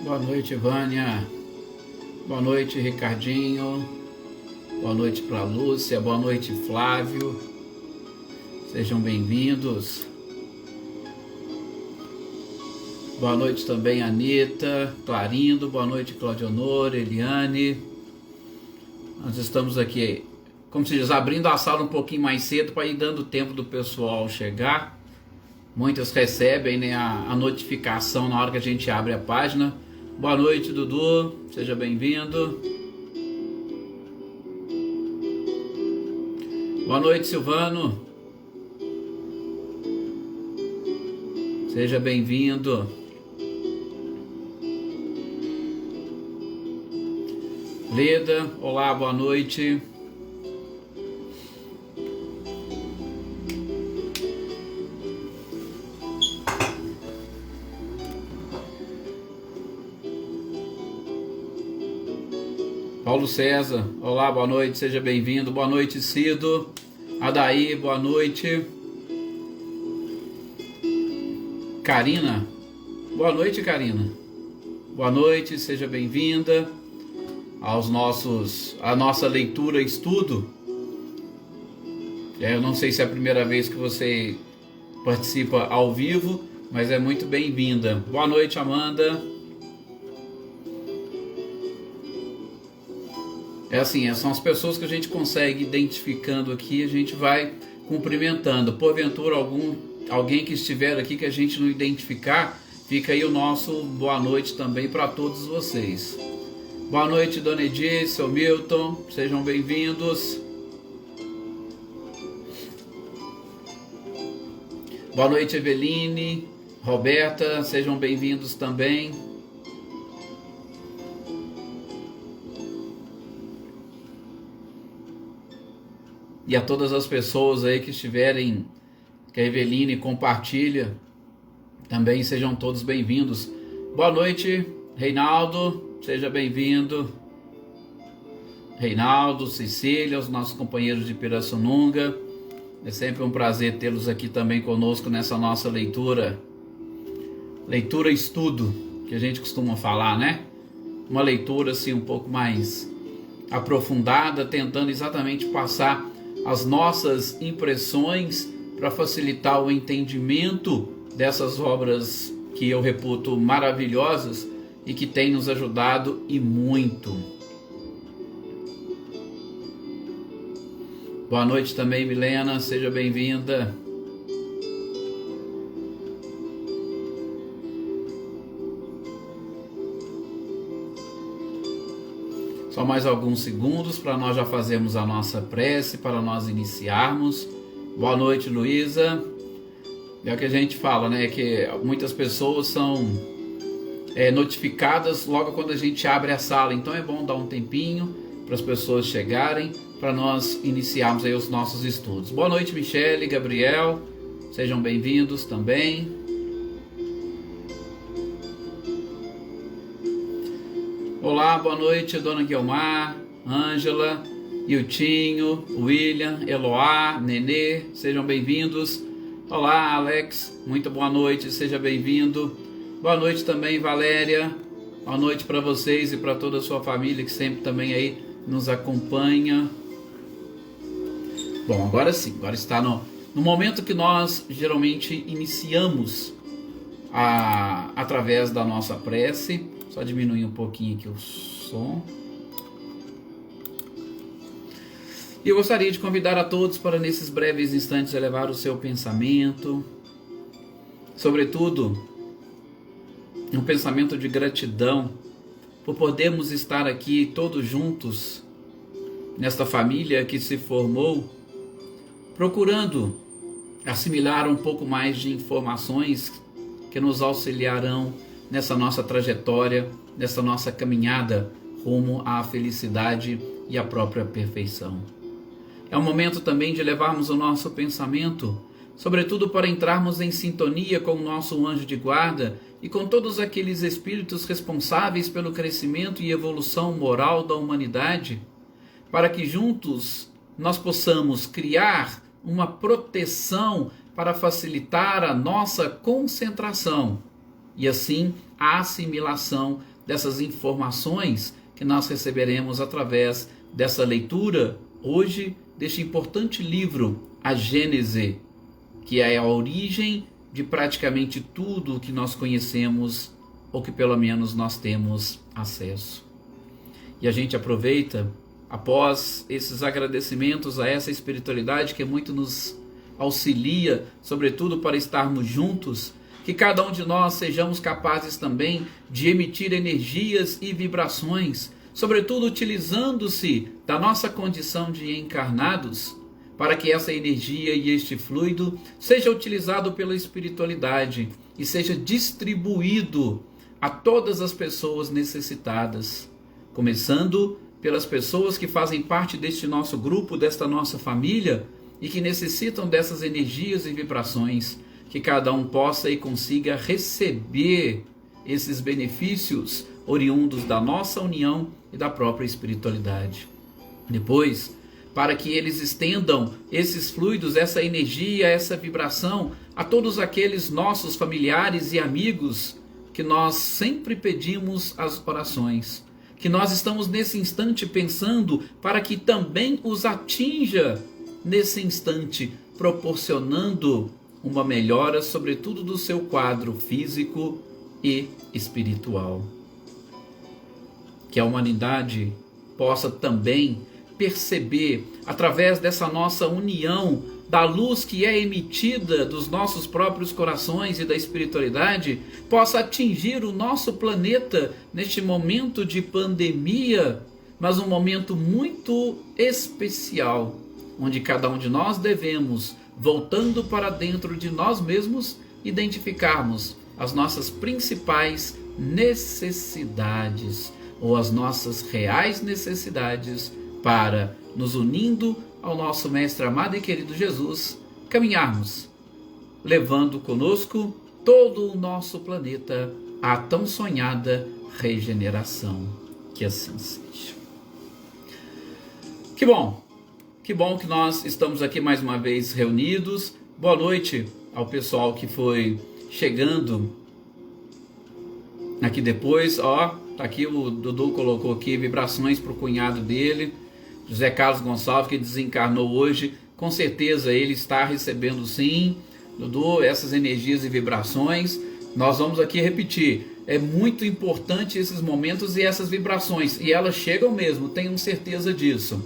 Boa noite, Vânia. Boa noite, Ricardinho. Boa noite para Lúcia. Boa noite, Flávio. Sejam bem-vindos. Boa noite também, Anitta, Clarindo. Boa noite, Claudionor, Eliane. Nós estamos aqui, como se diz, abrindo a sala um pouquinho mais cedo para ir dando tempo do pessoal chegar. Muitas recebem, né, a notificação na hora que a gente abre a página. Boa noite, Dudu, seja bem-vindo. Boa noite, Silvano. Seja bem-vindo. Leda, olá, boa noite. Paulo César, olá, boa noite, seja bem-vindo. Boa noite, Cido. Adaí, boa noite. Karina, boa noite, Karina. Boa noite, seja bem-vinda a nossa leitura estudo. Eu não sei se é a primeira vez que você participa ao vivo, mas é muito bem-vinda. Boa noite, Amanda. São as pessoas que a gente consegue identificando aqui, a gente vai cumprimentando. Porventura, alguém que estiver aqui que a gente não identificar, fica aí o nosso boa noite também para todos vocês. Boa noite, Dona Edith, seu Milton, sejam bem-vindos. Boa noite, Eveline, Roberta, sejam bem-vindos também. E a todas as pessoas aí que estiverem, que a Eveline compartilha, também sejam todos bem-vindos. Boa noite, Reinaldo, seja bem-vindo. Reinaldo, Cecília, os nossos companheiros de Pirassununga. É sempre um prazer tê-los aqui também conosco nessa nossa leitura estudo, que a gente costuma falar, né? Uma leitura assim um pouco mais aprofundada, tentando exatamente passar as nossas impressões para facilitar o entendimento dessas obras que eu reputo maravilhosas e que têm nos ajudado e muito. Boa noite também, Milena, seja bem-vinda. Só mais alguns segundos para nós já fazermos a nossa prece, para nós iniciarmos. Boa noite, Luísa. É o que a gente fala, né? Que muitas pessoas são notificadas logo quando a gente abre a sala. Então é bom dar um tempinho para as pessoas chegarem, para nós iniciarmos aí os nossos estudos. Boa noite, Michele, Gabriel. Sejam bem-vindos também. Olá, boa noite, Dona Guilmar, Ângela, Iltinho, William, Eloá, Nenê, sejam bem-vindos. Olá, Alex, muito boa noite, seja bem-vindo. Boa noite também, Valéria. Boa noite para vocês e para toda a sua família que sempre também aí nos acompanha. Bom, agora sim, agora está no momento que nós geralmente iniciamos através da nossa prece. Só diminuir um pouquinho aqui o som. E eu gostaria de convidar a todos para nesses breves instantes elevar o seu pensamento, sobretudo um pensamento de gratidão por podermos estar aqui todos juntos nesta família que se formou, procurando assimilar um pouco mais de informações que nos auxiliarão nessa nossa trajetória, nessa nossa caminhada rumo à felicidade e à própria perfeição. É um momento também de levarmos o nosso pensamento, sobretudo para entrarmos em sintonia com o nosso anjo de guarda e com todos aqueles espíritos responsáveis pelo crescimento e evolução moral da humanidade, para que juntos nós possamos criar uma proteção para facilitar a nossa concentração e assim a assimilação dessas informações que nós receberemos através dessa leitura hoje deste importante livro, a Gênese, que é a origem de praticamente tudo o que nós conhecemos, ou que pelo menos nós temos acesso. E a gente aproveita, após esses agradecimentos a essa espiritualidade que muito nos auxilia, sobretudo para estarmos juntos, que cada um de nós sejamos capazes também de emitir energias e vibrações, sobretudo utilizando-se da nossa condição de encarnados, para que essa energia e este fluido seja utilizado pela espiritualidade e seja distribuído a todas as pessoas necessitadas, começando pelas pessoas que fazem parte deste nosso grupo, desta nossa família e que necessitam dessas energias e vibrações, que cada um possa e consiga receber esses benefícios oriundos da nossa união e da própria espiritualidade. Depois, para que eles estendam esses fluidos, essa energia, essa vibração a todos aqueles nossos familiares e amigos que nós sempre pedimos as orações, que nós estamos nesse instante pensando para que também os atinja nesse instante, proporcionando uma melhora, sobretudo do seu quadro físico e espiritual. Que a humanidade possa também perceber, através dessa nossa união, da luz que é emitida dos nossos próprios corações e da espiritualidade, possa atingir o nosso planeta neste momento de pandemia, mas um momento muito especial, onde cada um de nós devemos, voltando para dentro de nós mesmos, identificarmos as nossas principais necessidades, ou as nossas reais necessidades, para, nos unindo ao nosso Mestre amado e querido Jesus, caminharmos, levando conosco todo o nosso planeta à tão sonhada regeneração. Que assim seja. Que bom que nós estamos aqui mais uma vez reunidos. Boa noite ao pessoal que foi chegando aqui depois. Tá aqui o Dudu colocou aqui vibrações para o cunhado dele, José Carlos Gonçalves, que desencarnou hoje. Com certeza ele está recebendo sim, Dudu, essas energias e vibrações. Nós vamos aqui repetir. É muito importante esses momentos e essas vibrações. E elas chegam mesmo, tenham certeza disso.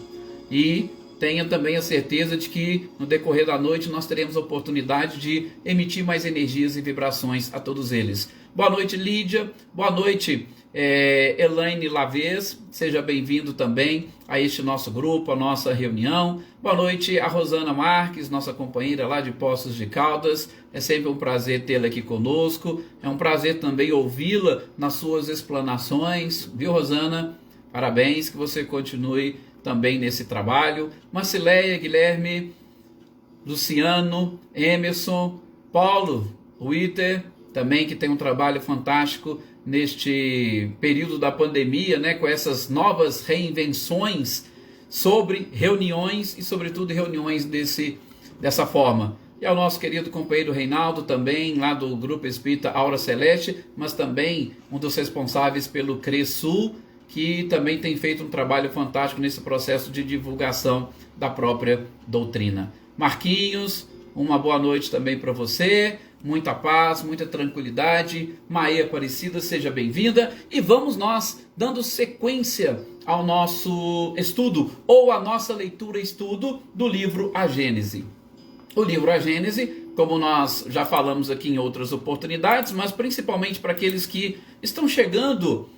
E tenha também a certeza de que no decorrer da noite nós teremos a oportunidade de emitir mais energias e vibrações a todos eles. Boa noite, Lídia. Boa noite, Elaine Lavez. Seja bem-vindo também a este nosso grupo, a nossa reunião. Boa noite a Rosana Marques, nossa companheira lá de Poços de Caldas. É sempre um prazer tê-la aqui conosco. É um prazer também ouvi-la nas suas explanações. Viu, Rosana? Parabéns, que você continue também nesse trabalho. Marcileia, Guilherme, Luciano, Emerson, Paulo, Witter, também que tem um trabalho fantástico neste período da pandemia, né, com essas novas reinvenções sobre reuniões e sobretudo reuniões dessa forma. E ao nosso querido companheiro Reinaldo também, lá do Grupo Espírita Aura Celeste, mas também um dos responsáveis pelo CRESUL, que também tem feito um trabalho fantástico nesse processo de divulgação da própria doutrina. Marquinhos, uma boa noite também para você, muita paz, muita tranquilidade. Maia Aparecida, seja bem-vinda. E vamos nós dando sequência ao nosso estudo, ou a nossa leitura-estudo do livro A Gênese. O livro A Gênese, como nós já falamos aqui em outras oportunidades, mas principalmente para aqueles que estão chegando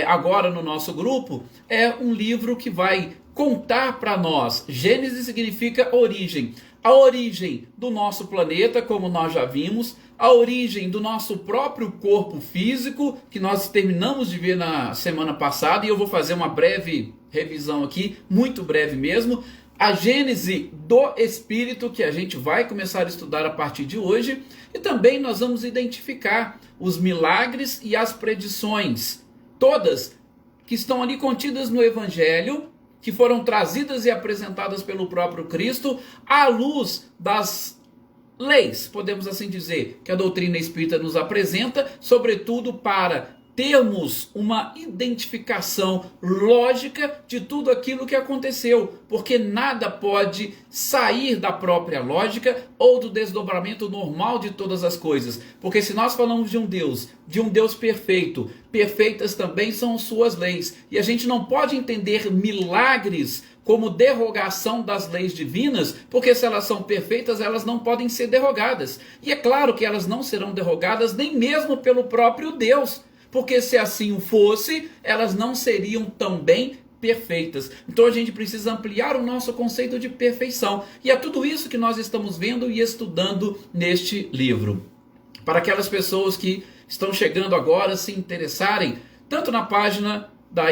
agora no nosso grupo, é um livro que vai contar para nós. Gênese significa origem. A origem do nosso planeta, como nós já vimos, a origem do nosso próprio corpo físico, que nós terminamos de ver na semana passada, e eu vou fazer uma breve revisão aqui, muito breve mesmo. A gênese do espírito, que a gente vai começar a estudar a partir de hoje, e também nós vamos identificar os milagres e as predições, todas que estão ali contidas no Evangelho, que foram trazidas e apresentadas pelo próprio Cristo, à luz das leis, podemos assim dizer, que a doutrina espírita nos apresenta, sobretudo para termos uma identificação lógica de tudo aquilo que aconteceu, porque nada pode sair da própria lógica ou do desdobramento normal de todas as coisas, porque se nós falamos de um Deus perfeito, perfeitas também são suas leis, e a gente não pode entender milagres como derrogação das leis divinas, porque se elas são perfeitas, elas não podem ser derrogadas, e é claro que elas não serão derrogadas nem mesmo pelo próprio Deus, porque se assim o fosse, elas não seriam também perfeitas. Então a gente precisa ampliar o nosso conceito de perfeição. E é tudo isso que nós estamos vendo e estudando neste livro. Para aquelas pessoas que estão chegando agora, se interessarem, tanto na página da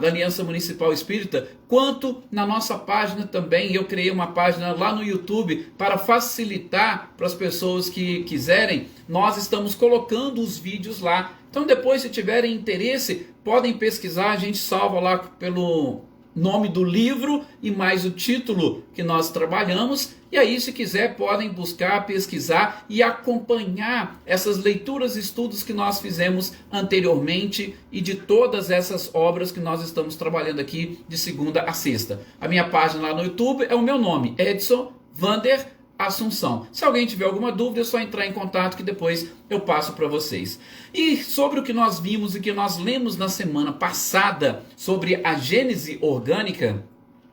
Aliança Municipal Espírita, quanto na nossa página também. Eu criei uma página lá no YouTube para facilitar para as pessoas que quiserem. Nós estamos colocando os vídeos lá. Então depois, se tiverem interesse, podem pesquisar, a gente salva lá pelo nome do livro e mais o título que nós trabalhamos, e aí se quiser podem buscar, pesquisar e acompanhar essas leituras e estudos que nós fizemos anteriormente e de todas essas obras que nós estamos trabalhando aqui de segunda a sexta. A minha página lá no YouTube é o meu nome, Edson Vander Assunção. Se alguém tiver alguma dúvida, é só entrar em contato que depois eu passo para vocês. E sobre o que nós vimos e que nós lemos na semana passada sobre a Gênese orgânica,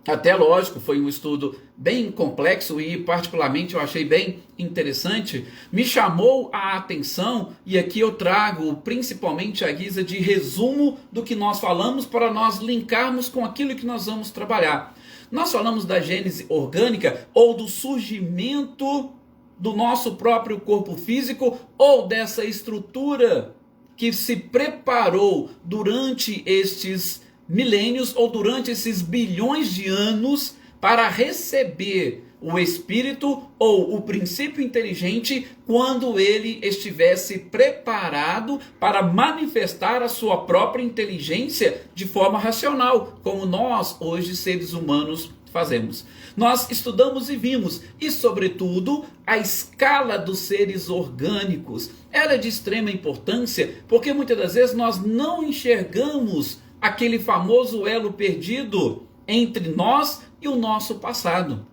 até lógico, foi um estudo bem complexo e particularmente eu achei bem interessante, me chamou a atenção, e aqui eu trago principalmente a guisa de resumo do que nós falamos para nós linkarmos com aquilo que nós vamos trabalhar. Nós falamos da gênese orgânica, ou do surgimento do nosso próprio corpo físico, ou dessa estrutura que se preparou durante estes milênios, ou durante esses bilhões de anos, para receber o espírito ou o princípio inteligente quando ele estivesse preparado para manifestar a sua própria inteligência de forma racional, como nós hoje seres humanos fazemos. Nós estudamos e vimos, e sobretudo a escala dos seres orgânicos. Ela é de extrema importância porque muitas das vezes nós não enxergamos aquele famoso elo perdido entre nós e o nosso passado.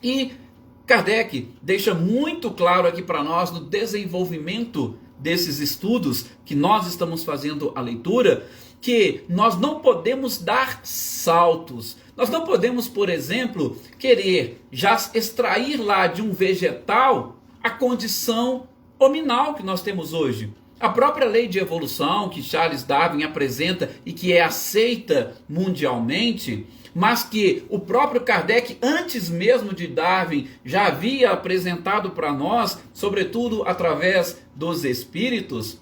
E Kardec deixa muito claro aqui para nós, no desenvolvimento desses estudos que nós estamos fazendo a leitura, que nós não podemos dar saltos. Nós não podemos, por exemplo, querer já extrair lá de um vegetal a condição hominal que nós temos hoje. A própria lei de evolução que Charles Darwin apresenta e que é aceita mundialmente, mas que o próprio Kardec, antes mesmo de Darwin, já havia apresentado para nós, sobretudo através dos espíritos,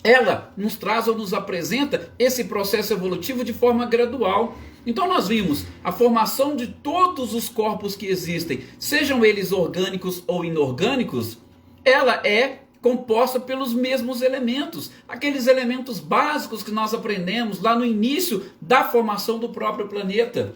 ela nos traz ou nos apresenta esse processo evolutivo de forma gradual. Então nós vimos a formação de todos os corpos que existem, sejam eles orgânicos ou inorgânicos, ela é composta pelos mesmos elementos, aqueles elementos básicos que nós aprendemos lá no início da formação do próprio planeta.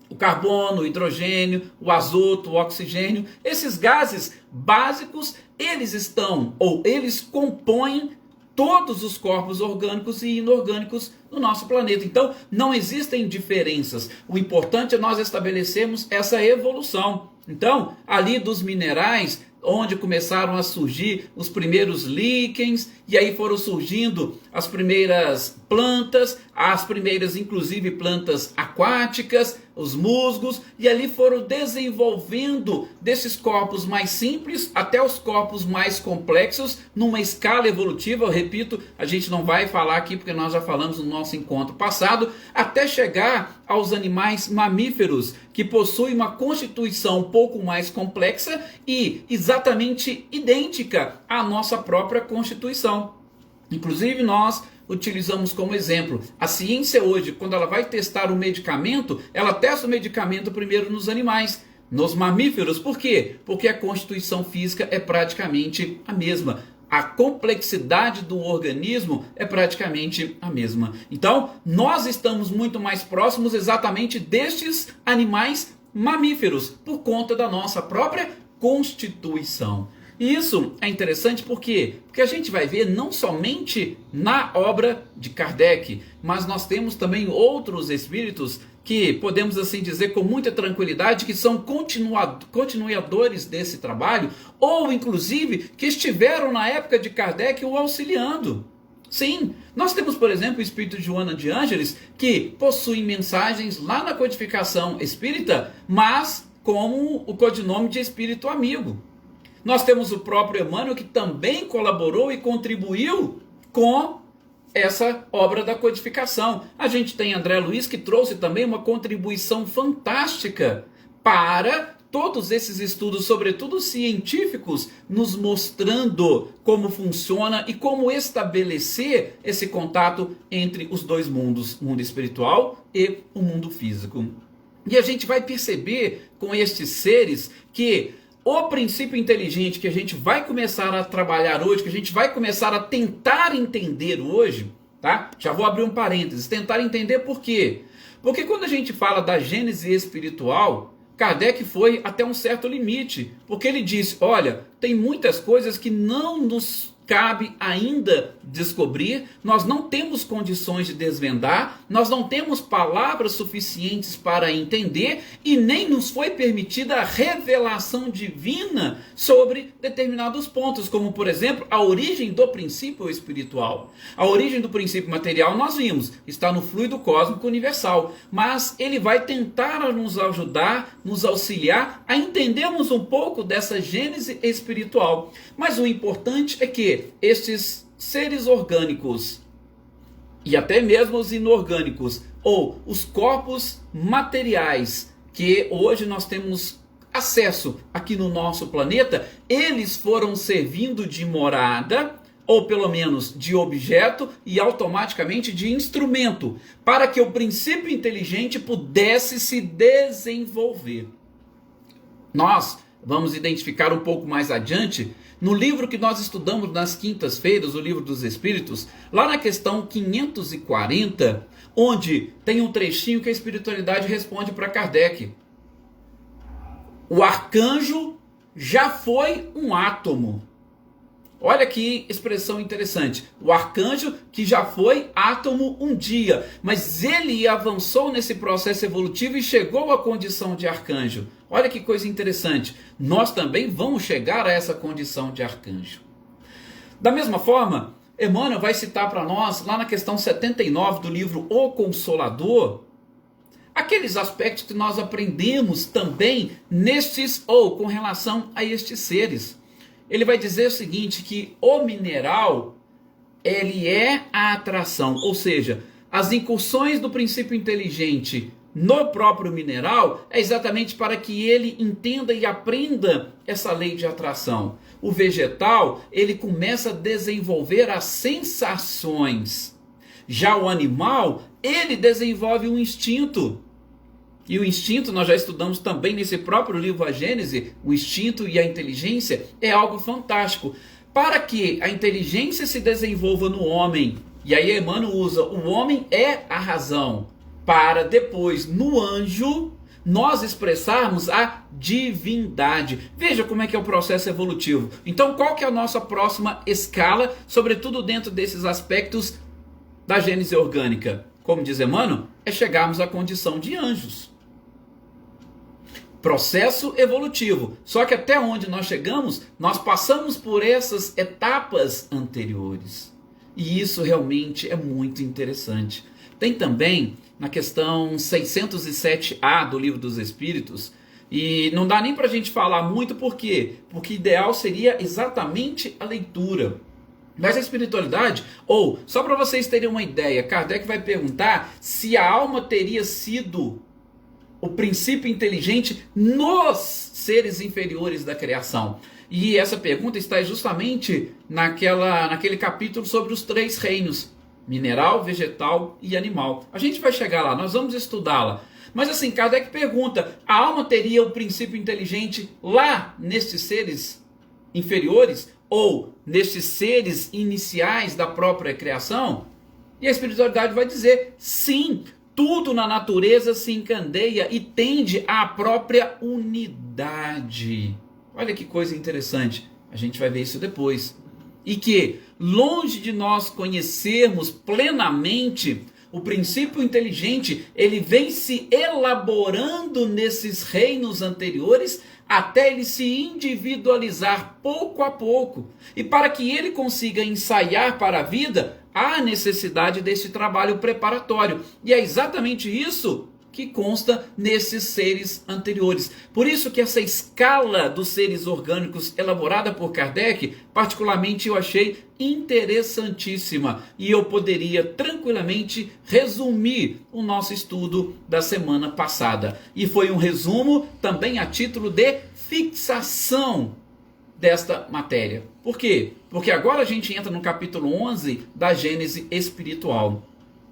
O carbono, o hidrogênio, o azoto, o oxigênio, esses gases básicos, eles compõem todos os corpos orgânicos e inorgânicos no nosso planeta. Então, não existem diferenças. O importante é nós estabelecermos essa evolução. Então, ali dos minerais, onde começaram a surgir os primeiros líquens, e aí foram surgindo as primeiras plantas, as primeiras inclusive plantas aquáticas, os musgos, e ali foram desenvolvendo desses corpos mais simples até os corpos mais complexos, numa escala evolutiva. Eu repito, a gente não vai falar aqui porque nós já falamos no nosso encontro passado, até chegar aos animais mamíferos, que possuem uma constituição um pouco mais complexa e exatamente idêntica à nossa própria constituição. Inclusive nós utilizamos como exemplo a ciência hoje, quando ela vai testar um medicamento, ela testa o medicamento primeiro nos animais, nos mamíferos. Por quê? Porque a constituição física é praticamente a mesma. A complexidade do organismo é praticamente a mesma. Então, nós estamos muito mais próximos exatamente destes animais mamíferos, por conta da nossa própria constituição. E isso é interessante por quê? Porque a gente vai ver não somente na obra de Kardec, mas nós temos também outros espíritos que podemos assim dizer com muita tranquilidade que são continuadores desse trabalho, ou inclusive que estiveram na época de Kardec o auxiliando. Sim, nós temos, por exemplo, o espírito de Joana de Ângeles, que possui mensagens lá na codificação espírita, mas como o codinome de espírito amigo. Nós temos o próprio Emmanuel, que também colaborou e contribuiu com essa obra da codificação. A gente tem André Luiz, que trouxe também uma contribuição fantástica para todos esses estudos, sobretudo científicos, nos mostrando como funciona e como estabelecer esse contato entre os dois mundos, o mundo espiritual e o mundo físico. E a gente vai perceber com estes seres que o princípio inteligente que a gente vai começar a trabalhar hoje, que a gente vai começar a tentar entender hoje, tá? Já vou abrir um parênteses, tentar entender por quê? Porque quando a gente fala da gênese espiritual, Kardec foi até um certo limite, porque ele disse, olha, tem muitas coisas que não nos cabe ainda descobrir, nós não temos condições de desvendar, nós não temos palavras suficientes para entender e nem nos foi permitida a revelação divina sobre determinados pontos, como por exemplo, a origem do princípio espiritual. A origem do princípio material nós vimos, está no fluido cósmico universal, mas ele vai tentar nos ajudar, nos auxiliar a entendermos um pouco dessa gênese espiritual. Mas o importante é que estes seres orgânicos e até mesmo os inorgânicos, ou os corpos materiais que hoje nós temos acesso aqui no nosso planeta, eles foram servindo de morada, ou pelo menos de objeto e automaticamente de instrumento, para que o princípio inteligente pudesse se desenvolver. Nós vamos identificar um pouco mais adiante, no livro que nós estudamos nas quintas-feiras, o Livro dos Espíritos, lá na questão 540, onde tem um trechinho que a espiritualidade responde para Kardec. O arcanjo já foi um átomo. Olha que expressão interessante. O arcanjo que já foi átomo um dia, mas ele avançou nesse processo evolutivo e chegou à condição de arcanjo. Olha que coisa interessante. Nós também vamos chegar a essa condição de arcanjo. Da mesma forma, Emmanuel vai citar para nós, lá na questão 79 do livro O Consolador, aqueles aspectos que nós aprendemos também nestes, ou com relação a estes seres. Ele vai dizer o seguinte, que o mineral, ele é a atração, ou seja, as incursões do princípio inteligente no próprio mineral é exatamente para que ele entenda e aprenda essa lei de atração. O vegetal, ele começa a desenvolver as sensações. Já o animal, ele desenvolve um instinto. E o instinto, nós já estudamos também nesse próprio livro A Gênese, o instinto e a inteligência é algo fantástico. Para que a inteligência se desenvolva no homem, e aí Emmanuel usa, o homem é a razão, para depois, no anjo, nós expressarmos a divindade. Veja como é que é o processo evolutivo. Então, qual que é a nossa próxima escala, sobretudo dentro desses aspectos da gênese orgânica? Como diz Emmanuel, é chegarmos à condição de anjos. Processo evolutivo. Só que até onde nós chegamos, nós passamos por essas etapas anteriores. E isso realmente é muito interessante. Tem também na questão 607A do Livro dos Espíritos, e não dá nem para a gente falar muito, por quê? Porque ideal seria exatamente a leitura. Mas a espiritualidade, ou, só para vocês terem uma ideia, Kardec vai perguntar se a alma teria sido o princípio inteligente nos seres inferiores da criação. E essa pergunta está justamente naquele capítulo sobre os 3 reinos, mineral, vegetal e animal. A gente vai chegar lá, nós vamos estudá-la. Mas assim, Kardec pergunta, a alma teria o princípio inteligente lá nestes seres inferiores? Ou nestes seres iniciais da própria criação? E a espiritualidade vai dizer, sim, tudo na natureza se encandeia e tende à própria unidade. Olha que coisa interessante. A gente vai ver isso depois. E que, longe de nós conhecermos plenamente o princípio inteligente, ele vem se elaborando nesses reinos anteriores até ele se individualizar pouco a pouco. E para que ele consiga ensaiar para a vida, há necessidade desse trabalho preparatório. E é exatamente isso que consta nesses seres anteriores. Por isso que essa escala dos seres orgânicos elaborada por Kardec, particularmente eu achei interessantíssima. E eu poderia tranquilamente resumir o nosso estudo da semana passada. E foi um resumo também a título de fixação desta matéria. Por quê? Porque agora a gente entra no capítulo 11 da Gênese espiritual.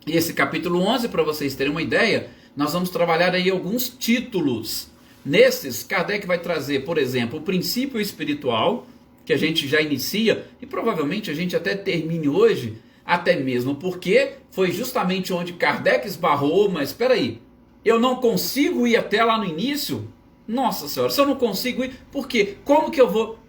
E esse capítulo 11, para vocês terem uma ideia, nós vamos trabalhar aí alguns títulos. Nesses, Kardec vai trazer, por exemplo, o princípio espiritual, que a gente já inicia, e provavelmente a gente até termine hoje, até mesmo porque foi justamente onde Kardec esbarrou, mas espera aí, eu não consigo ir até lá no início? Nossa Senhora, se eu não consigo ir, por quê? Como que eu vou?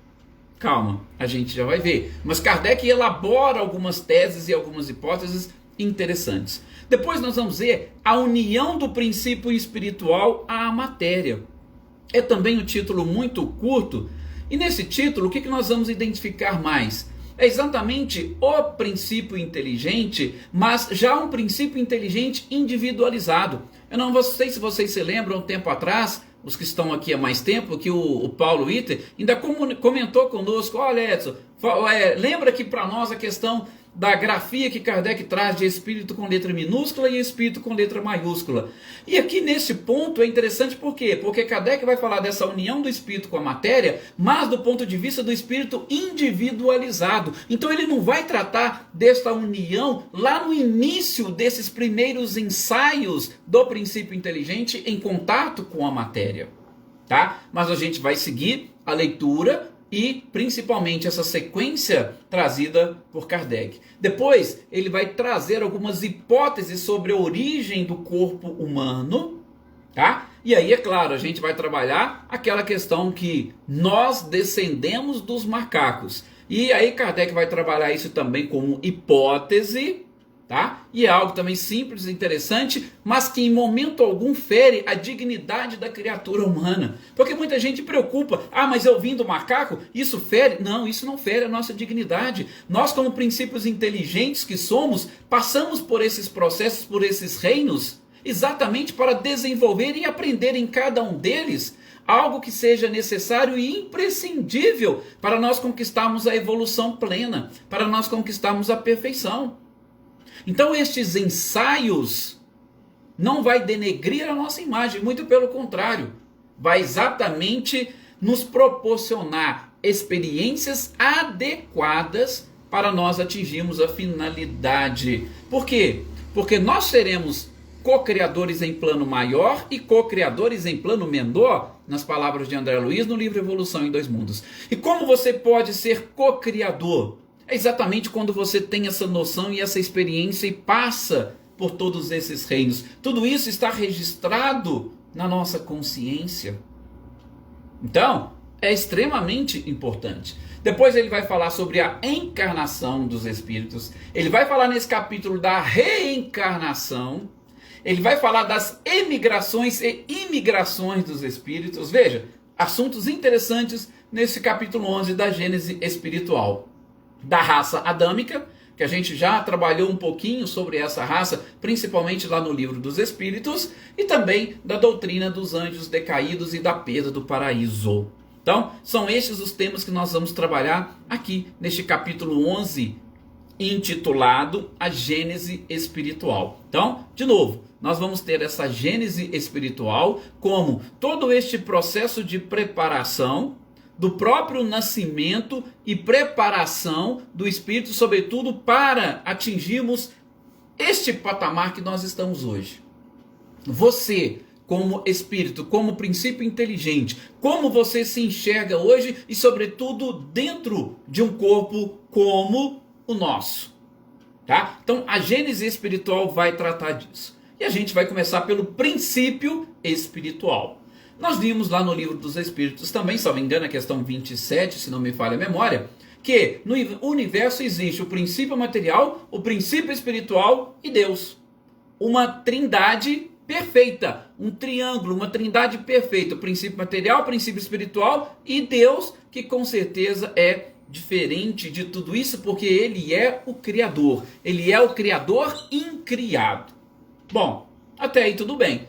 Calma, a gente já vai ver. Mas Kardec elabora algumas teses e algumas hipóteses interessantes. Depois nós vamos ver a união do princípio espiritual à matéria. É também um título muito curto, e nesse título o que nós vamos identificar mais? É exatamente o princípio inteligente, mas já um princípio inteligente individualizado. Eu não sei se vocês se lembram, um tempo atrás, os que estão aqui há mais tempo, que o Paulo Witter ainda comentou conosco, olha Edson, lembra que para nós a questão da grafia que Kardec traz de espírito com letra minúscula e espírito com letra maiúscula. E aqui nesse ponto é interessante por quê? Porque Kardec vai falar dessa união do espírito com a matéria, mas do ponto de vista do espírito individualizado. Então ele não vai tratar desta união lá no início desses primeiros ensaios do princípio inteligente em contato com a matéria, tá? Mas a gente vai seguir a leitura e principalmente essa sequência trazida por Kardec. Depois ele vai trazer algumas hipóteses sobre a origem do corpo humano, tá? E aí, é claro, a gente vai trabalhar aquela questão que nós descendemos dos macacos. E aí Kardec vai trabalhar isso também como hipótese, tá? E é algo também simples e interessante, mas que em momento algum fere a dignidade da criatura humana. Porque muita gente preocupa, mas eu vim do macaco, isso fere? Não, isso não fere a nossa dignidade. Nós, como princípios inteligentes que somos, passamos por esses processos, por esses reinos, exatamente para desenvolver e aprender em cada um deles algo que seja necessário e imprescindível para nós conquistarmos a evolução plena, para nós conquistarmos a perfeição. Então estes ensaios não vai denegrir a nossa imagem, muito pelo contrário, vai exatamente nos proporcionar experiências adequadas para nós atingirmos a finalidade. Por quê? Porque nós seremos co-criadores em plano maior e co-criadores em plano menor, nas palavras de André Luiz no livro Evolução em Dois Mundos. E como você pode ser co-criador? É exatamente quando você tem essa noção e essa experiência e passa por todos esses reinos. Tudo isso está registrado na nossa consciência. Então, é extremamente importante. Depois ele vai falar sobre a encarnação dos espíritos. Ele vai falar nesse capítulo da reencarnação. Ele vai falar das emigrações e imigrações dos espíritos. Veja, assuntos interessantes nesse capítulo 11 da Gênese espiritual. Da raça adâmica, que a gente já trabalhou um pouquinho sobre essa raça, principalmente lá no livro dos Espíritos, e também da doutrina dos anjos decaídos e da perda do paraíso. Então, são estes os temas que nós vamos trabalhar aqui neste capítulo 11, intitulado A Gênese Espiritual. Então, de novo, nós vamos ter essa gênese espiritual como todo este processo de preparação do próprio nascimento e preparação do espírito, sobretudo para atingirmos este patamar que nós estamos hoje. Você, como espírito, como princípio inteligente, como você se enxerga hoje e, sobretudo, dentro de um corpo como o nosso. Tá? Então, a Gênese espiritual vai tratar disso. E a gente vai começar pelo princípio espiritual. Nós vimos lá no Livro dos Espíritos, também, se não me engano, a questão 27, se não me falha a memória, que no universo existe o princípio material, o princípio espiritual e Deus. Uma trindade perfeita, um triângulo, uma trindade perfeita, o princípio material, o princípio espiritual e Deus, que com certeza é diferente de tudo isso, porque ele é o Criador, ele é o Criador incriado. Bom, até aí tudo bem,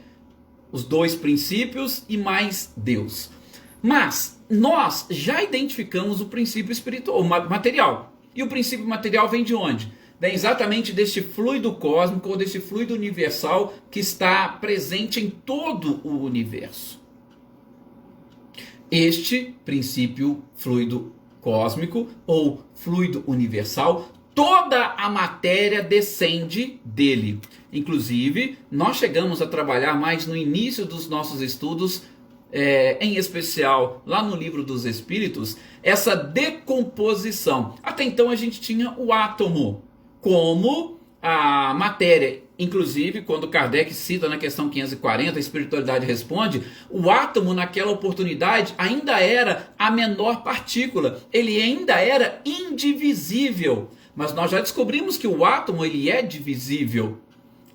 os dois princípios e mais Deus. Mas nós já identificamos o princípio espiritual, o material, e o princípio material vem de onde? Vem exatamente deste fluido cósmico ou deste fluido universal que está presente em todo o universo. Este princípio fluido cósmico ou fluido universal, toda a matéria descende dele. Inclusive, nós chegamos a trabalhar mais no início dos nossos estudos, em especial lá no Livro dos Espíritos, essa decomposição. Até então a gente tinha o átomo como a matéria. Inclusive, quando Kardec cita na questão 540, a espiritualidade responde, o átomo naquela oportunidade ainda era a menor partícula, ele ainda era indivisível. Mas nós já descobrimos que o átomo ele é divisível.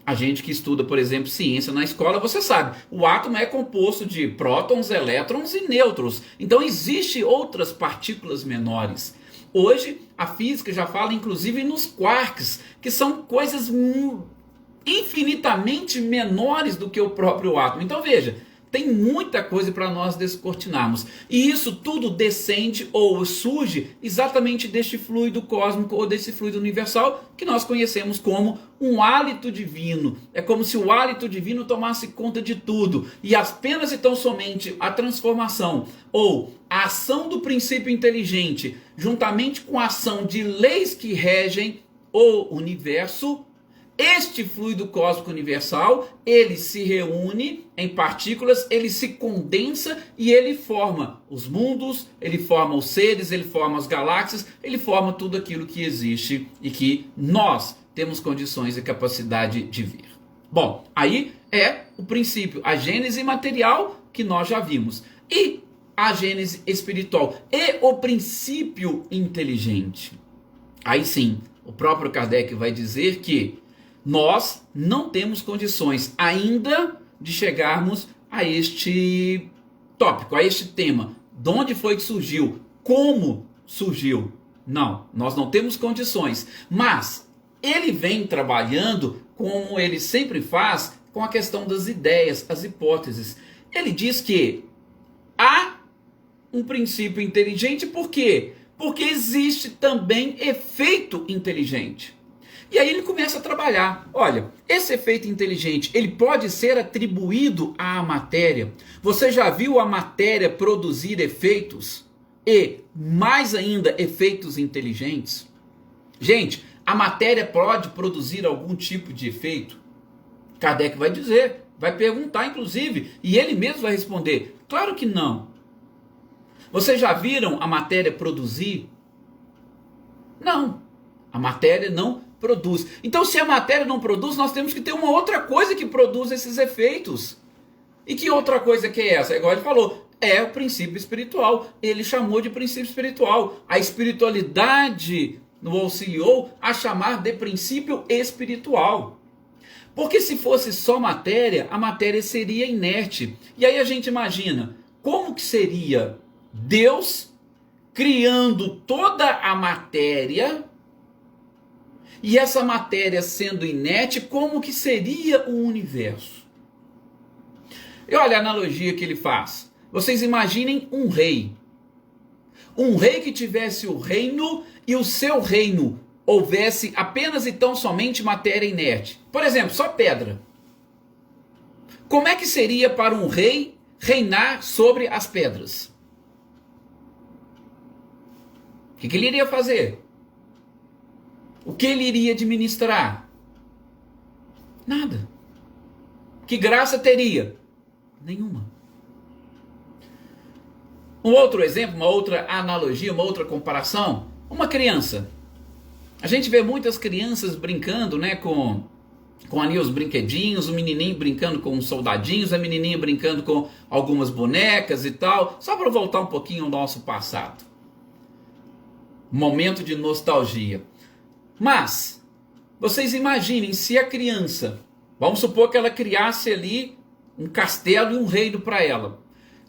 A gente que estuda, por exemplo, ciência na escola, você sabe, o átomo é composto de prótons, elétrons e nêutrons. Então existem outras partículas menores. Hoje, a física já fala inclusive nos quarks, que são coisas infinitamente menores do que o próprio átomo. Então veja, tem muita coisa para nós descortinarmos. E isso tudo descende ou surge exatamente deste fluido cósmico ou desse fluido universal que nós conhecemos como um hálito divino. É como se o hálito divino tomasse conta de tudo. E apenas e tão somente a transformação ou a ação do princípio inteligente, juntamente com a ação de leis que regem o universo, este fluido cósmico universal, ele se reúne em partículas, ele se condensa e ele forma os mundos, ele forma os seres, ele forma as galáxias, ele forma tudo aquilo que existe e que nós temos condições e capacidade de ver. Bom, aí é o princípio, a gênese material que nós já vimos. E a gênese espiritual e o princípio inteligente. Aí sim, o próprio Kardec vai dizer que nós não temos condições ainda de chegarmos a este tópico, a este tema. De onde foi que surgiu? Como surgiu? Não, nós não temos condições. Mas ele vem trabalhando, como ele sempre faz, com a questão das ideias, as hipóteses. Ele diz que há um princípio inteligente, por quê? Porque existe também efeito inteligente. E aí ele começa a trabalhar. Olha, esse efeito inteligente, ele pode ser atribuído à matéria. Você já viu a matéria produzir efeitos? E, mais ainda, efeitos inteligentes? Gente, a matéria pode produzir algum tipo de efeito? Kardec vai dizer, vai perguntar inclusive, e ele mesmo vai responder, claro que não. Vocês já viram a matéria produzir? Não, a matéria não produz. Então, se a matéria não produz, nós temos que ter uma outra coisa que produz esses efeitos. E que outra coisa que é essa? Igual ele falou, é o princípio espiritual. Ele chamou de princípio espiritual. A espiritualidade nos auxiliou a chamar de princípio espiritual. Porque se fosse só matéria, a matéria seria inerte. E aí a gente imagina, como que seria Deus criando toda a matéria, e essa matéria sendo inerte, como que seria o universo? E olha a analogia que ele faz. Vocês imaginem um rei. Um rei que tivesse o reino e o seu reino houvesse apenas e tão somente matéria inerte. Por exemplo, só pedra. Como é que seria para um rei reinar sobre as pedras? O que ele iria fazer? O que ele iria administrar? Nada. Que graça teria? Nenhuma. Um outro exemplo, uma outra analogia, uma outra comparação. Uma criança. A gente vê muitas crianças brincando, né, com com ali os brinquedinhos, o menininho brincando com os soldadinhos, a menininha brincando com algumas bonecas e tal, só para voltar um pouquinho ao nosso passado. Momento de nostalgia. Mas, vocês imaginem se a criança, vamos supor que ela criasse ali um castelo e um reino para ela,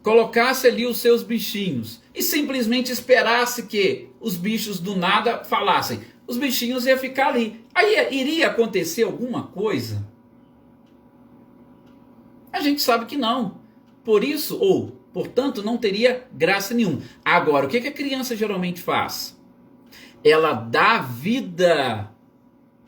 colocasse ali os seus bichinhos e simplesmente esperasse que os bichos do nada falassem. Os bichinhos iam ficar ali. Aí iria acontecer alguma coisa? A gente sabe que não. Por isso, ou, portanto, não teria graça nenhuma. Agora, o que a criança geralmente faz? Ela dá vida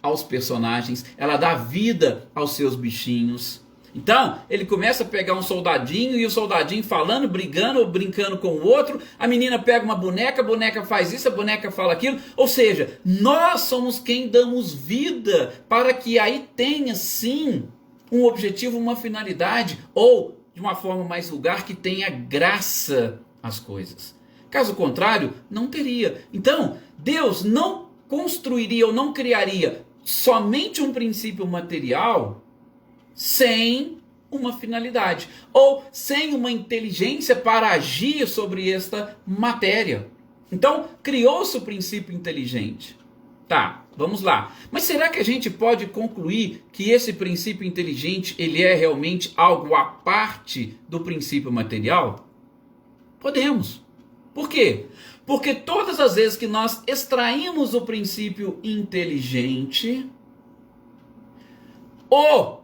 aos personagens, ela dá vida aos seus bichinhos. Então, ele começa a pegar um soldadinho e o soldadinho falando, brigando ou brincando com o outro. A menina pega uma boneca, a boneca faz isso, a boneca fala aquilo. Ou seja, nós somos quem damos vida para que aí tenha sim um objetivo, uma finalidade, ou de uma forma mais vulgar, que tenha graça às coisas. Caso contrário, não teria. Então, Deus não construiria ou não criaria somente um princípio material sem uma finalidade, ou sem uma inteligência para agir sobre esta matéria. Então, criou-se o princípio inteligente. Tá, vamos lá. Mas será que a gente pode concluir que esse princípio inteligente, ele é realmente algo à parte do princípio material? Podemos. Por quê? Porque todas as vezes que nós extraímos o princípio inteligente, o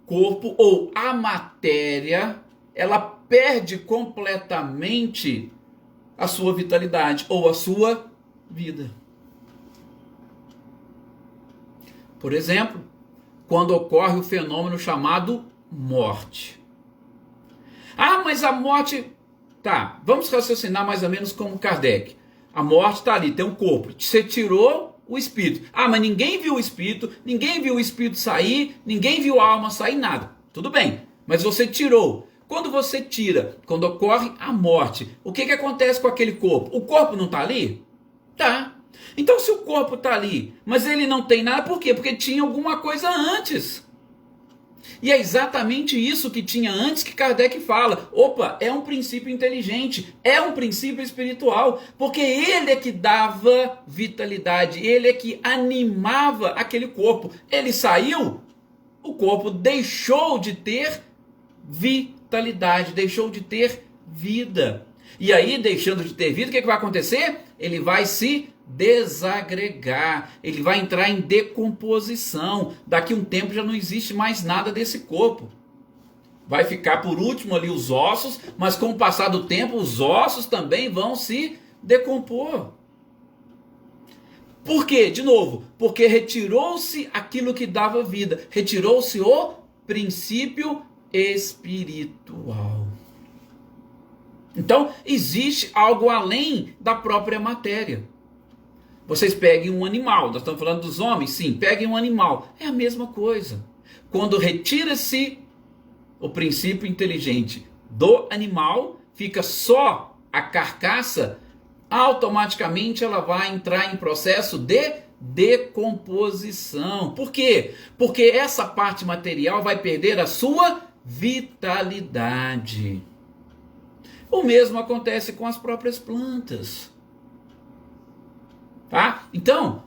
corpo ou a matéria, ela perde completamente a sua vitalidade ou a sua vida. Por exemplo, quando ocorre o fenômeno chamado morte. Ah, mas a morte... Tá, vamos raciocinar mais ou menos como Kardec. A morte está ali, tem um corpo. Você tirou o espírito. Ah, mas ninguém viu o espírito, ninguém viu o espírito sair, ninguém viu a alma sair, nada. Tudo bem, mas você tirou. Quando você tira, quando ocorre a morte, o que acontece com aquele corpo? O corpo não está ali? Tá. Então se o corpo está ali, mas ele não tem nada, por quê? Porque tinha alguma coisa antes. E é exatamente isso que tinha antes que Kardec fala. Opa, é um princípio inteligente, é um princípio espiritual, porque ele é que dava vitalidade, ele é que animava aquele corpo. Ele saiu, o corpo deixou de ter vitalidade, deixou de ter vida. E aí, deixando de ter vida, o que vai acontecer? Ele vai se desagregar, ele vai entrar em decomposição. Daqui a um tempo já não existe mais nada desse corpo. Vai ficar por último ali os ossos, mas com o passar do tempo os ossos também vão se decompor. Por quê? De novo, porque retirou-se aquilo que dava vida, retirou-se o princípio espiritual. Então, existe algo além da própria matéria. Vocês peguem um animal, nós estamos falando dos homens, sim, peguem um animal, é a mesma coisa. Quando retira-se o princípio inteligente do animal, fica só a carcaça, automaticamente ela vai entrar em processo de decomposição. Por quê? Porque essa parte material vai perder a sua vitalidade. O mesmo acontece com as próprias plantas. Tá? Então,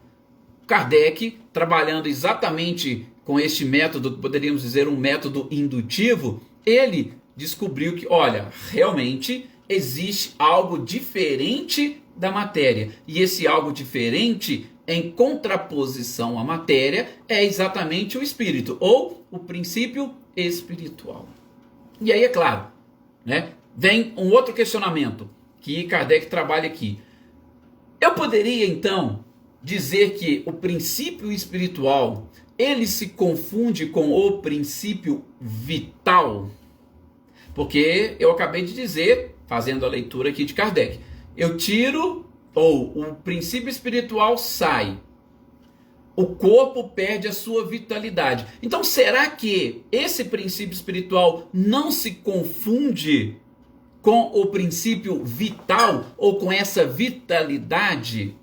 Kardec, trabalhando exatamente com este método, poderíamos dizer um método indutivo, ele descobriu que, olha, realmente existe algo diferente da matéria. E esse algo diferente, em contraposição à matéria, é exatamente o espírito, ou o princípio espiritual. E aí, é claro, né, vem um outro questionamento que Kardec trabalha aqui. Eu poderia, então, dizer que o princípio espiritual, ele se confunde com o princípio vital? Porque eu acabei de dizer, fazendo a leitura aqui de Kardec, eu tiro, ou o princípio espiritual sai, o corpo perde a sua vitalidade. Então, será que esse princípio espiritual não se confunde com o princípio vital ou com essa vitalidade?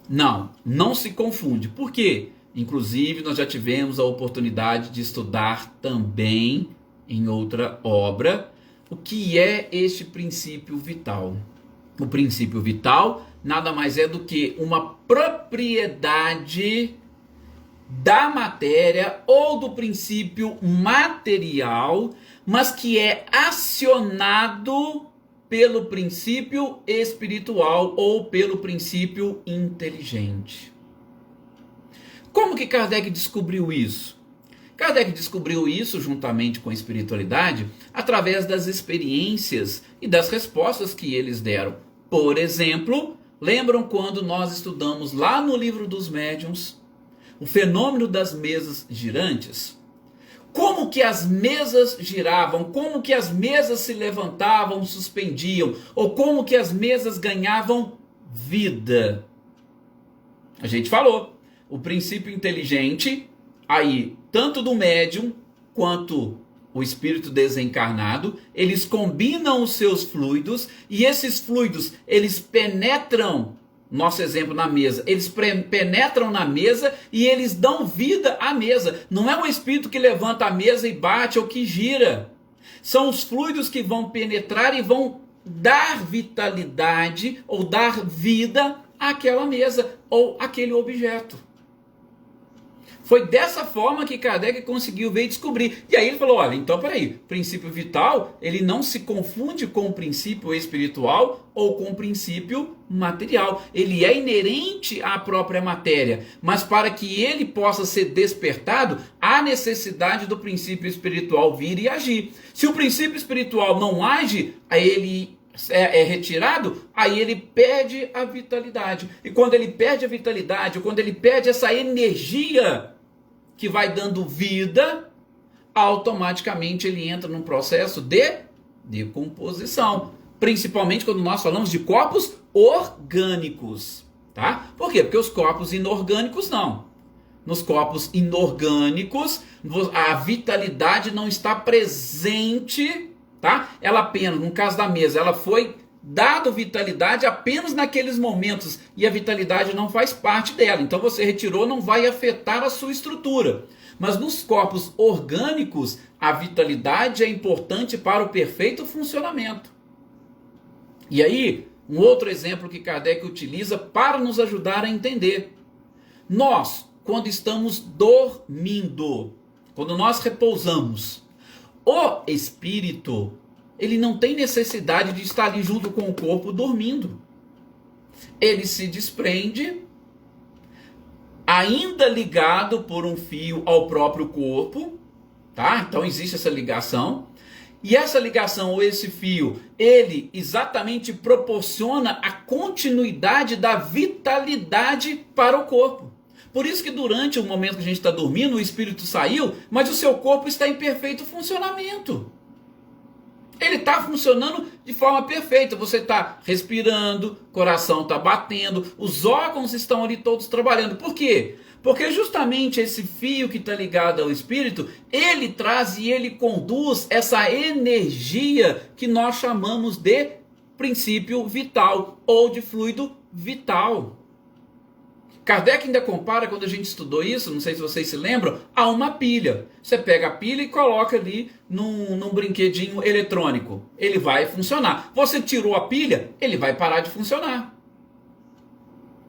Não, não se confunde. Por quê? Inclusive, nós já tivemos a oportunidade de estudar também em outra obra o que é este princípio vital. O princípio vital nada mais é do que uma propriedade da matéria ou do princípio material, mas que é acionado pelo princípio espiritual ou pelo princípio inteligente. Como que Kardec descobriu isso? Kardec descobriu isso juntamente com a espiritualidade através das experiências e das respostas que eles deram. Por exemplo, lembram quando nós estudamos lá no livro dos médiuns o fenômeno das mesas girantes? Como que as mesas giravam, como que as mesas se levantavam, suspendiam, ou como que as mesas ganhavam vida? A gente falou, o princípio inteligente, aí, tanto do médium quanto o espírito desencarnado, eles combinam os seus fluidos, e esses fluidos, eles penetram, nosso exemplo na mesa, eles penetram na mesa e eles dão vida à mesa. Não é um espírito que levanta a mesa e bate ou que gira. São os fluidos que vão penetrar e vão dar vitalidade ou dar vida àquela mesa ou àquele objeto. Foi dessa forma que Kardec conseguiu ver e descobrir. E aí ele falou, olha, então peraí, princípio vital, ele não se confunde com o princípio espiritual ou com o princípio material. Ele é inerente à própria matéria, mas para que ele possa ser despertado, há necessidade do princípio espiritual vir e agir. Se o princípio espiritual não age, aí ele é retirado, aí ele perde a vitalidade. E quando ele perde a vitalidade, quando ele perde essa energia que vai dando vida, automaticamente ele entra num processo de decomposição. Principalmente quando nós falamos de corpos orgânicos. Tá? Por quê? Porque os corpos inorgânicos não. Nos corpos inorgânicos, a vitalidade não está presente, tá? Ela apenas, no caso da mesa, ela foi dado vitalidade apenas naqueles momentos e a vitalidade não faz parte dela. Então você retirou, não vai afetar a sua estrutura. Mas nos corpos orgânicos, a vitalidade é importante para o perfeito funcionamento. E aí, um outro exemplo que Kardec utiliza para nos ajudar a entender. Nós, quando estamos dormindo, quando nós repousamos, o espírito, ele não tem necessidade de estar ali junto com o corpo dormindo. Ele se desprende, ainda ligado por um fio ao próprio corpo, tá? Então existe essa ligação. E essa ligação ou esse fio, ele exatamente proporciona a continuidade da vitalidade para o corpo. Por isso que durante o momento que a gente está dormindo, o espírito saiu, mas o seu corpo está em perfeito funcionamento. Ele está funcionando de forma perfeita. Você está respirando, coração está batendo, os órgãos estão ali todos trabalhando. Por quê? Porque justamente esse fio que está ligado ao espírito, ele traz e ele conduz essa energia que nós chamamos de princípio vital ou de fluido vital. Kardec ainda compara, quando a gente estudou isso, não sei se vocês se lembram, a uma pilha. Você pega a pilha e coloca ali num brinquedinho eletrônico. Ele vai funcionar. Você tirou a pilha, ele vai parar de funcionar.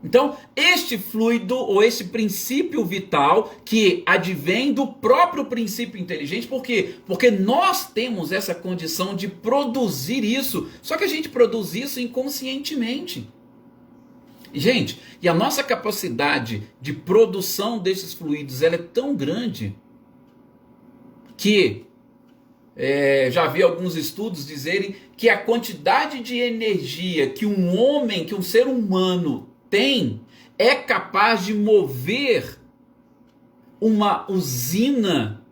Então, este fluido ou esse princípio vital que advém do próprio princípio inteligente, por quê? Porque nós temos essa condição de produzir isso, só que a gente produz isso inconscientemente. Gente, e a nossa capacidade de produção desses fluidos, ela é tão grande que já vi alguns estudos dizerem que a quantidade de energia que um homem, que um ser humano tem, é capaz de mover uma usina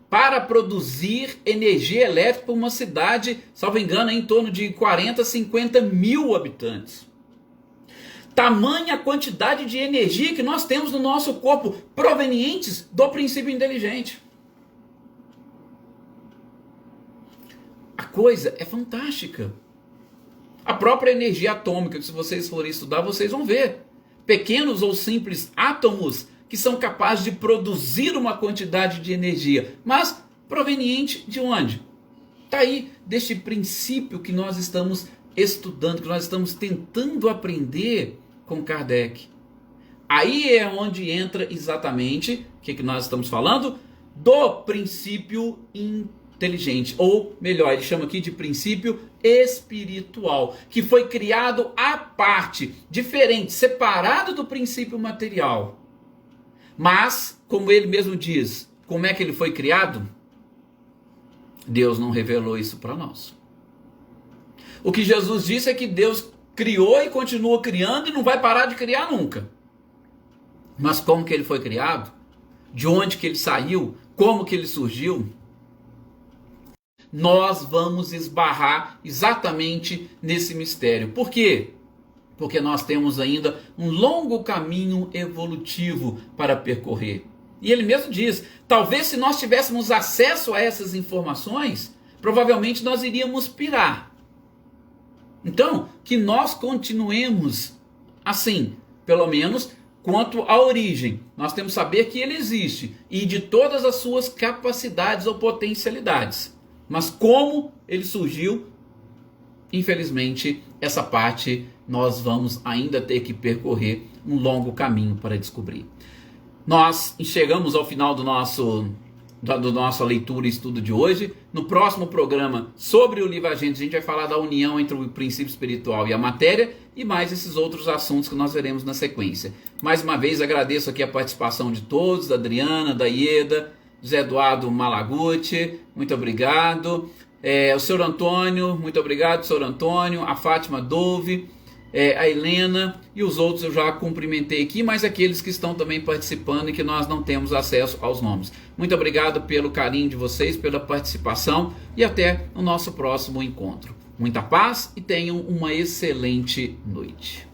para produzir energia elétrica para uma cidade, salvo engano, em torno de 40, 50 mil habitantes. Tamanha quantidade de energia que nós temos no nosso corpo, provenientes do princípio inteligente. A coisa é fantástica. A própria energia atômica, que se vocês forem estudar, vocês vão ver. Pequenos ou simples átomos que são capazes de produzir uma quantidade de energia, mas proveniente de onde? Está aí deste princípio que nós estamos estudando, que nós estamos tentando aprender com Kardec. Aí é onde entra exatamente o que nós estamos falando? Do princípio inteligente, ou melhor, ele chama aqui de princípio espiritual, que foi criado à parte, diferente, separado do princípio material. Mas, como ele mesmo diz, como é que ele foi criado? Deus não revelou isso para nós. O que Jesus disse é que Deus criou e continua criando e não vai parar de criar nunca. Mas como que ele foi criado? De onde que ele saiu? Como que ele surgiu? Nós vamos esbarrar exatamente nesse mistério. Por quê? Porque nós temos ainda um longo caminho evolutivo para percorrer. E ele mesmo diz, talvez se nós tivéssemos acesso a essas informações, provavelmente nós iríamos pirar. Então, que nós continuemos assim, pelo menos quanto à origem. Nós temos que saber que ele existe e de todas as suas capacidades ou potencialidades. Mas como ele surgiu, infelizmente, essa parte nós vamos ainda ter que percorrer um longo caminho para descobrir. Nós chegamos ao final da nossa leitura e estudo de hoje. No próximo programa sobre o livro Agentes, a gente vai falar da união entre o princípio espiritual e a matéria e mais esses outros assuntos que nós veremos na sequência. Mais uma vez agradeço aqui a participação de todos, da Adriana, da Ieda, José Eduardo Malaguti, muito obrigado. O senhor Antônio, muito obrigado, senhor Antônio. A Fátima Dove, a Helena e os outros eu já cumprimentei aqui, mas aqueles que estão também participando e que nós não temos acesso aos nomes. Muito obrigado pelo carinho de vocês, pela participação e até o nosso próximo encontro. Muita paz e tenham uma excelente noite.